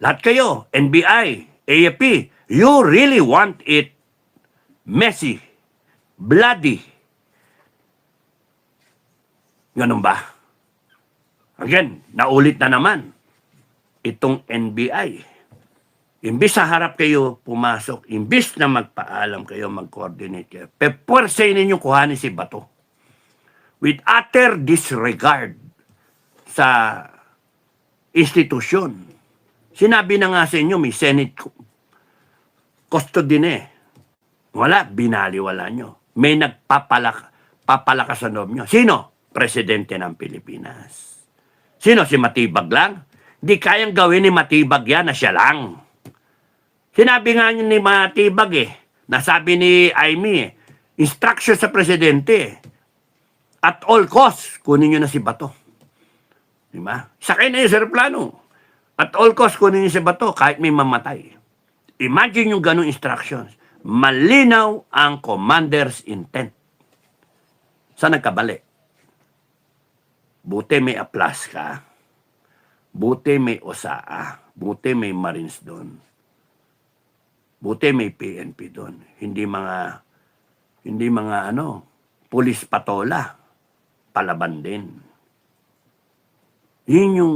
Lahat kayo, NBI, AFP, you really want it messy, bloody. Ganun ba? Again, naulit na naman itong NBI. Imbis sa harap kayo pumasok, imbis na magpaalam kayo, mag-coordinate kayo, pepwersahin ninyo kuhanin si Bato. With utter disregard sa institusyon. Sinabi na nga sa inyo, may Senate custody na eh. Wala, binaliwala nyo. May papalakas sa loob nyo. Sino? Presidente ng Pilipinas. Sino? Si Matibag lang? Di kayang gawin ni Matibag yan na siya lang. Sinabi nga ni Matibag nasabi ni Amy instruction sa Presidente at all costs, kunin nyo na si Bato. Diba? Sakay na yung aeroplano. At all costs, kunin nyo si Bato kahit may mamatay. Imagine yung ganong instructions. Malinaw ang commander's intent. Saan nagkabali? Buti may aplas ka. Buti may OSAA. Buti may Marines doon. Buti may PNP doon. Hindi mga pulis patola. Palaban din. Yun yung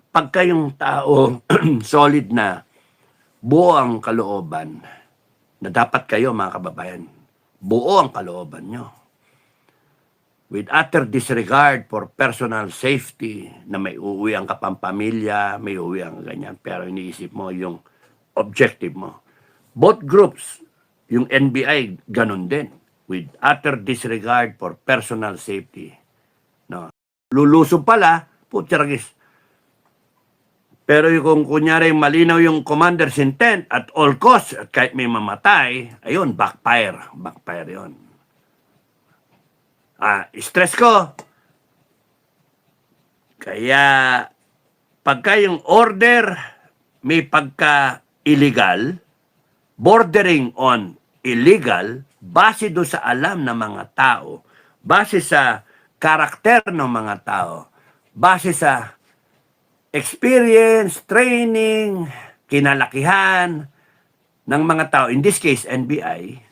pagka yung tao solid na buo ang kalooban na dapat kayo mga kababayan, buo ang kalooban nyo. With utter disregard for personal safety na may uuwi ang kapampamilya, may uuwi ang ganyan, pero iniisip mo yung objective mo. Both groups, yung NBI, ganun din. With utter disregard for personal safety. No. Lulusob pala, putyaragis. Pero kung kunyari malinaw yung commander's intent at all costs, at kahit may mamatay, ayun, backfire. Backfire yun. Stress ko. Kaya, pagka yung order may pagka-illegal, bordering on illegal, base do sa alam ng mga tao, base sa karakter ng mga tao, base sa experience, training, kinalakihan ng mga tao, in this case, NBI,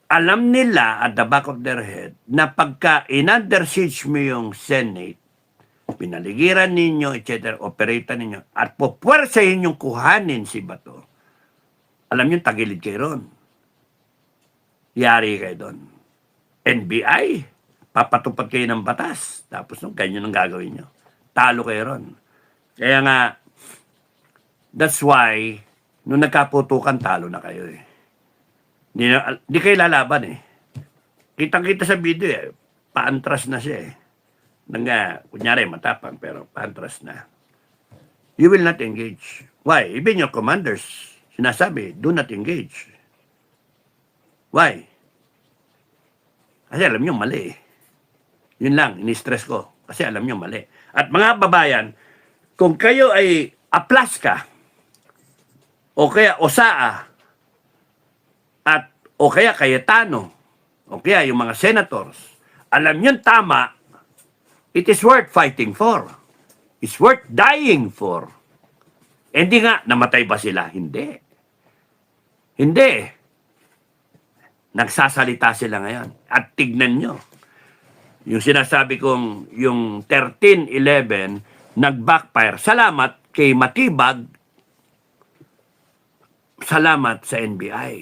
alam nila at the back of their head na pagka in-under siege mo yung Senate, pinaligiran ninyo, etc., operatan ninyo, at pupwersahin yung kuhanin si Bato, alam nyo, tagilid kayo ron. Yari kayo doon. NBI, papatupad kayo ng batas. Tapos ganyan ang gagawin nyo. Talo kayo ron. Kaya nga, that's why, nung nagkaputukan, talo na kayo eh. Di kayo lalaban eh. Kitang-kita sa video paantras na siya eh. Kunyari, matapang, pero paantras na. You will not engage. Why? Even your commanders, sinasabi, do not engage. Why? Kasi alam nyo, mali eh. Yun lang, ini-stress ko. Kasi alam nyo, mali. At mga babayan, kung kayo ay aplas ka, o kaya OSAA, o kaya Cayetano, o kaya yung mga senators, alam nyo tama, it is worth fighting for. It's worth dying for. Hindi nga, namatay ba sila? Hindi. Hindi. Nagsasalita sila ngayon. At tignan nyo, yung sinasabi kong yung 13-11 nag-backfire. Salamat kay Matibag. Salamat sa NBI.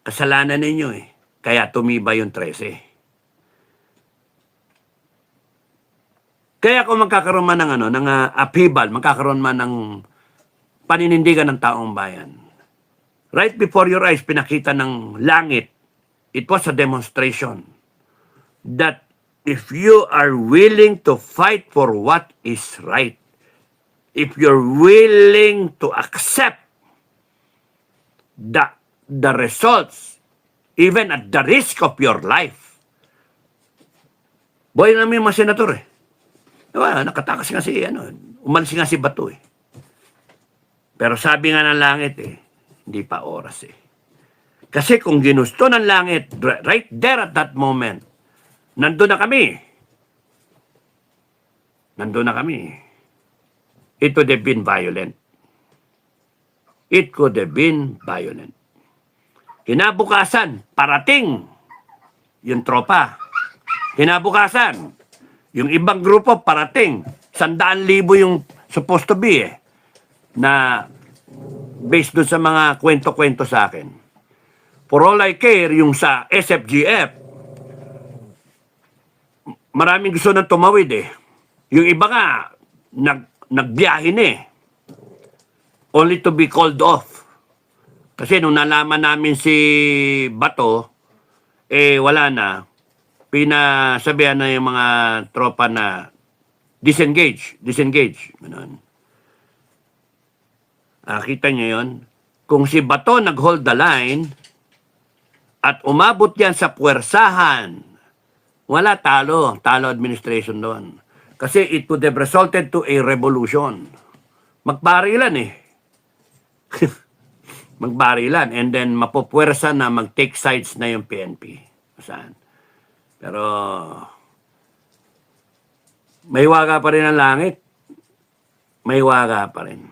Kasalanan ninyo eh. Kaya tumiba yung 13. Kaya kung magkakaroon man ng upheaval, magkakaroon man ng paninindigan ng taong bayan. Right before your eyes, pinakita ng langit. It was a demonstration that if you are willing to fight for what is right, if you're willing to accept the results, even at the risk of your life. Boy namin yung mga senator eh. Diba, nakatakas nga si, umalis nga si Bato eh. Pero sabi nga ng langit eh, hindi pa oras eh. Kasi kung ginusto ng langit, right there at that moment, nandun na kami. Nandun na kami. it would have been violent. It could have been violent. Kinabukasan, parating yung tropa. Kinabukasan, yung ibang grupo parating. 100,000 yung supposed to be na based doon sa mga kwento-kwento sa akin. For all I care, yung sa SFGF, maraming gusto nang tumawid Yung iba nga, nagbiyahe na only to be called off. Kasi nung nalaman namin si Bato, wala na. Pinasabihan na yung mga tropa na disengage. Ganun. Kita nyo yun? Kung si Bato nag-hold the line at umabot yan sa puwersahan, wala talo administration doon. Kasi it would have resulted to a revolution. Magbarilan magbarilan and then mapupwersa na mag-take sides na yung PNP. Saan? Pero may waga pa rin ang langit. May waga pa rin.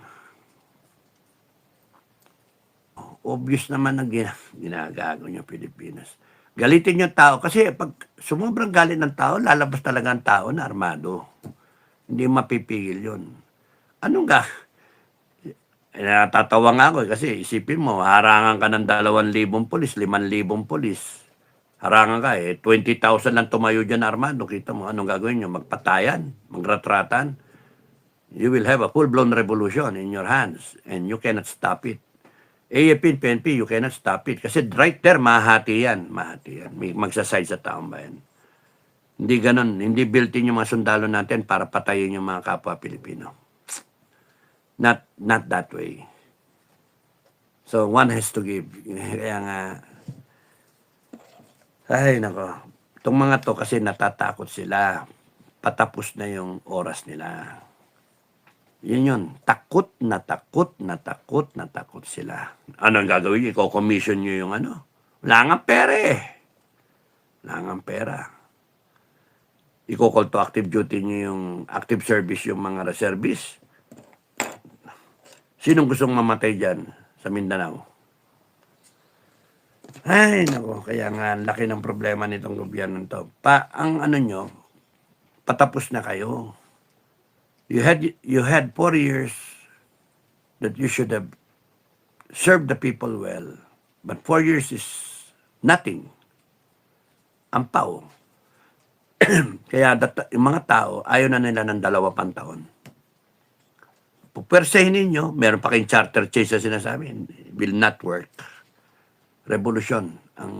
Obvious naman ang ginagago niyo Pilipinas. Galitin yung tao kasi pag sumubrang galit ng tao, lalabas talaga ang tao na armado. Hindi mapipigil yun. Anong natatawa nga ako kasi isipin mo, harangan ka ng 2,000 pulis, 5,000 pulis. Harangan ka 20,000 lang tumayo dyan armado. Kita mo, anong gagawin nyo? Magpatayan? Magratratan? You will have a full-blown revolution in your hands and you cannot stop it. AFP, PNP, you cannot stop it. Kasi right there, mahati yan. Magsaside sa taong bayan. Hindi ganon. Hindi built-in yung mga sundalo natin para patayin yung mga kapwa Pilipino. Not that way. So, one has to give. Kaya nga, ay nako, itong mga to kasi natatakot sila. Patapos na yung oras nila. Yun. Takot sila. Ano ang gagawin? Iko-commission nyo yung ano? Wala nga pera Wala nga pera. Iko-call to active duty nyo yung active service yung mga reservists. Sinong gustong mamatay dyan sa Mindanao? Ay, nako, kaya nga, laki ng problema nitong gobyerno to. Ang ano nyo, patapos na kayo. You had 4 years that you should have served the people well. But 4 years is nothing. Ampaw. Kaya yung mga tao, ayaw na nila ng 2 pang taon. Pupwersahin ninyo, meron pa kayong charter change na sinasabi, will not work. Revolution ang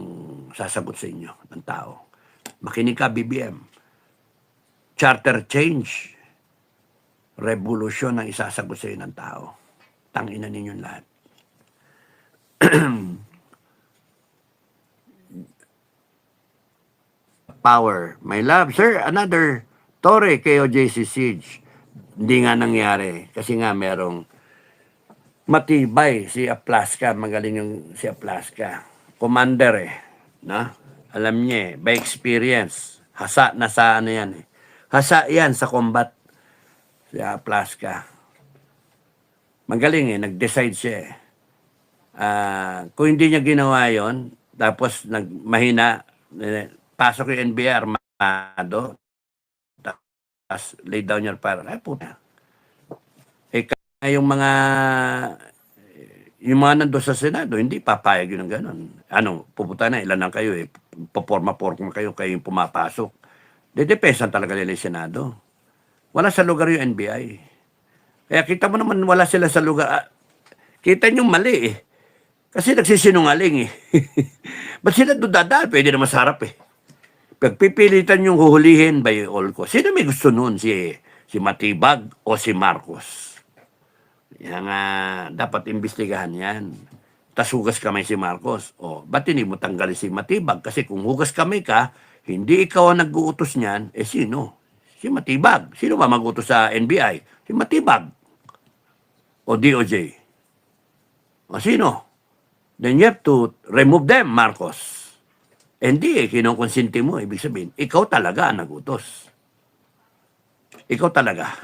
sasagot sa inyo ng tao. Makinig ka, BBM. Charter change, revolution ang isasagot sa inyo ng tao. Tangina ninyong lahat. Power. My love, sir, another Torre KOJC siege. Hindi nga nangyari. Kasi nga merong matibay si Aplaska. Magaling yung si Aplaska. Commander Na? Alam niya by experience. Hasa na sa ano yan Hasa yan sa combat. Si Aplaska. Magaling nag-decide siya kung hindi niya ginawa yon tapos mahina, pasok yung NBI armado, tapos lay down your fire. Ay, puta. Yung mga nandun sa Senado, hindi papayag yun ng gano'n. Pupunta na, ilan lang kayo paporma-porma kayo yung pumapasok. Dedepensan talaga nila yung Senado. Wala sa lugar yung NBI. Kaya kita mo naman wala sila sa lugar. Kita nyo mali Kasi nagsisinungaling Ba't sila doon dadaan? Pwede naman sa harap Pagpipilitan yung huhulihin by all ko. Sino may gusto nun? Si Matibag o si Marcos? Yan nga, dapat imbestigahan yan. Tas hugas kamay si Marcos. Ba't hindi mo tanggalin si Matibag? Kasi kung hugas kamay ka, hindi ikaw ang nag-uutos niyan, sino? Si Matibag. Sino ba mag-utos sa NBI? Si Matibag. O DOJ. O sino? Then you have to remove them, Marcos. Hindi kinukonsinti mo. Ibig sabihin, ikaw talaga ang nag-utos. Ikaw talaga.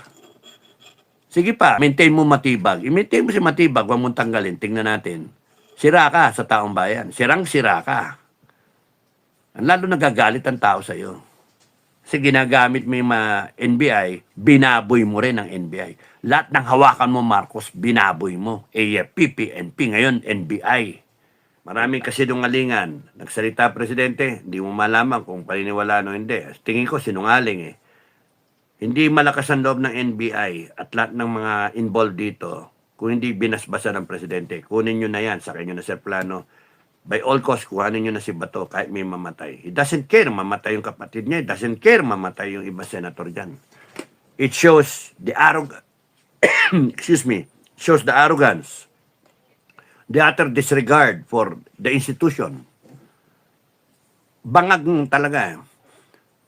Sige pa, maintain mo matibag. I-maintain mo si matibag, huwag mong tanggalin. Tingnan natin. Sira ka sa taong bayan. Sirang-sira ka. Lalo nagagalit ang tao sa'yo. Kasi ginagamit mo yung mga NBI, binaboy mo rin ang NBI. Lahat ng hawakan mo, Marcos, binaboy mo. AFP, PNP, ngayon NBI. Maraming kasinungalingan. Nagsalita presidente, hindi mo malaman kung paniniwala o hindi. Tingin ko sinungaling eh. Hindi malakas ang loob ng NBI at lahat ng mga involved dito kung hindi binasbasa ng presidente. Kunin nyo na yan, sakin nyo na sa plano. By all costs, kuhanin nyo na si Bato kahit may mamatay. He doesn't care mamatay yung kapatid niya. He doesn't care mamatay yung iba senator dyan. It shows the shows the arrogance, the utter disregard for the institution. Bangag talaga.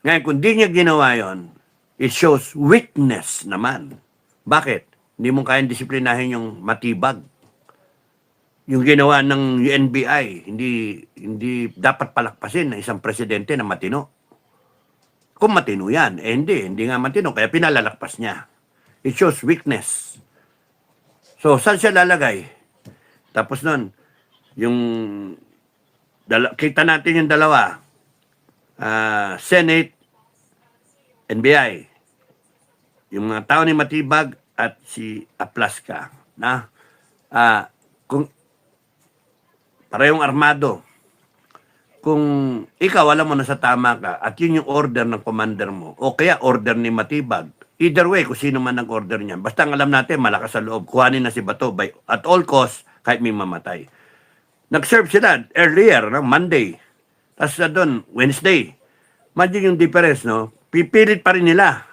Ngayon, kung di niya ginawa yon, it shows weakness naman. Bakit? Hindi mo kayang disiplinahin yung matibag. Yung ginawa ng NBI, hindi dapat palakpasin ng isang presidente na matino. Kung matino yan, hindi nga matino, kaya pinalalakpas niya. It shows weakness. So, saan siya lalagay? Tapos nun, kita natin yung dalawa. Senate, NBI. Yung mga tao ni Matibag at si Aplaska. Kung parehong armado, kung ikaw alam mo na sa tama ka at yun yung order ng commander mo o kaya order ni Matibag, either way kung sino man ang order niyan, basta ang alam natin malakas sa loob, kuhanin na si Bato at all costs kahit may mamatay. Nag-serve sila earlier, Monday, tapos doon Wednesday. Imagine yung difference, no? Pipilit pa rin nila.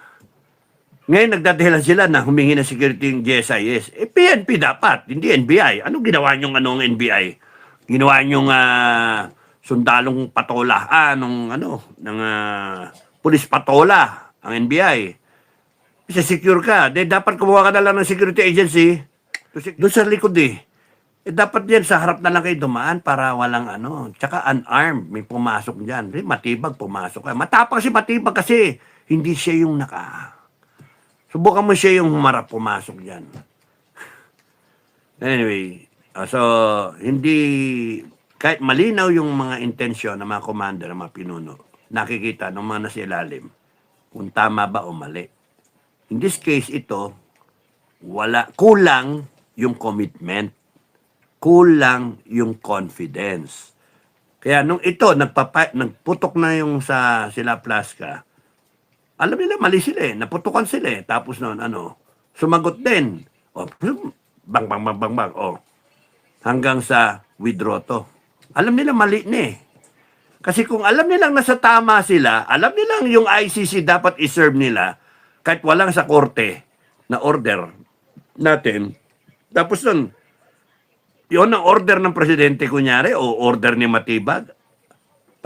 Ngayon nagdadahilan sila na humingi ng security yung GSIS. PNP dapat, hindi NBI. Ano ginawa niyong NBI? Ginawa niyong sundalong patola, pulis patola, ang NBI. Kasi secure ka. Dapat kumuha ka na lang ng security agency. Doon sa likod dapat yan sa harap na lang kayo dumaan para walang Tsaka unarmed, may pumasok dyan. Matibag pumasok. Matapang si Matibag kasi hindi siya yung subukan mo siya yung humarap pumasok dyan. Anyway, so hindi, kahit malinaw yung mga intensyon ng mga commander, ng mga pinuno, nakikita ng mga nasa ilalim kung tama ba o mali. In this case, ito, kulang yung commitment. Kulang yung confidence. Kaya nung ito, nagputok na yung sila Plaska, alam nila mali sila naputukan sila Tapos noon, sumagot din. Bang. Hanggang sa withdraw to. Alam nila mali na Kasi kung alam nilang nasa tama sila, alam nilang yung ICC dapat iserve nila, kahit walang sa korte na order natin. Tapos nun, yun ang order ng presidente kunyari o order ni Matibag,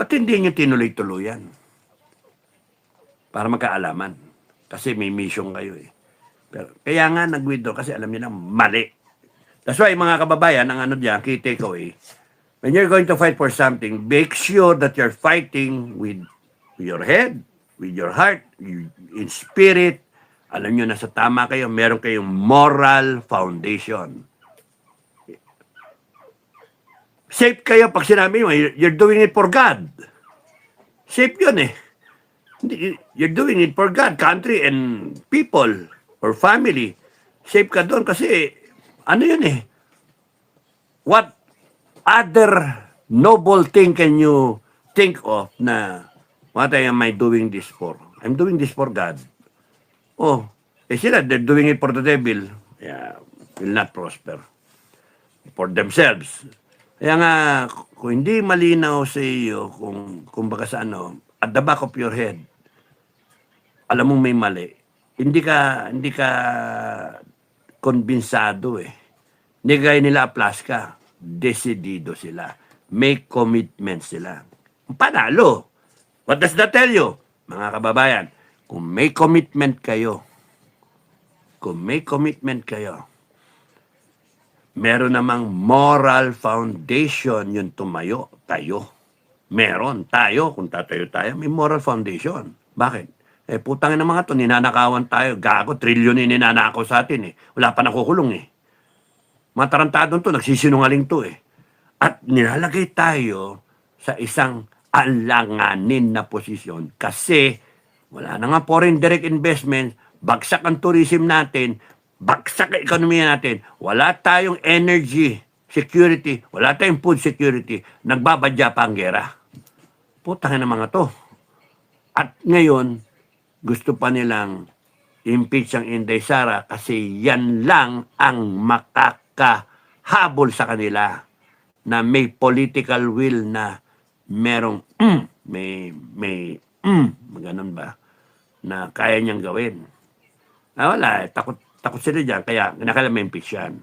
ba't hindi nyo tinuloy-tuluyan? Para magkaalaman. Kasi may mission kayo Pero, kaya nga nag-withdraw kasi alam nilang mali. That's why mga kababayan, ang dyan, key takeaway, when you're going to fight for something, make sure that you're fighting with your head, with your heart, in spirit. Alam nyo na sa tama kayo, meron kayong moral foundation. Safe kayo pag sinabi mo, you're doing it for God. Safe yun You're doing it for God, country, and people, or family. Safe ka doon kasi, yun What other noble thing can you think of na, what am I doing this for? I'm doing this for God. Sila, they're doing it for the devil. Yeah, will not prosper. For themselves. Kaya nga, kung hindi malinaw sa iyo, kung baka sa at the back of your head, alam mong may mali, hindi ka konbinsado Hindi gaya nila Plaska, desidido sila. May commitment sila. Panalo. What does that tell you? Mga kababayan, kung may commitment kayo, meron namang moral foundation yung tayo. Meron tayo, kung tatayo tayo, may moral foundation. Bakit? Eh, putangin ng mga to, ninanakawan tayo. Gago, trilyon yung ninanakaw sa atin eh. Wala pa nakukulong eh. Mga tarantadong to, nagsisinungaling to eh. At nilalagay tayo sa isang alanganin na posisyon kasi wala na nga foreign direct investment, bagsak ang tourism natin, bagsak ang ekonomiya natin, wala tayong energy security, wala tayong food security, nagbabadya pa ang gera. Putangin ng mga to. At ngayon, gusto pa nilang impeach ang Inday Sara kasi yan lang ang makakahabol sa kanila na may political will na merong ganun ba na kaya niyang gawin. Ah, wala, takot sila dyan, kaya kinakailangan may impeach yan.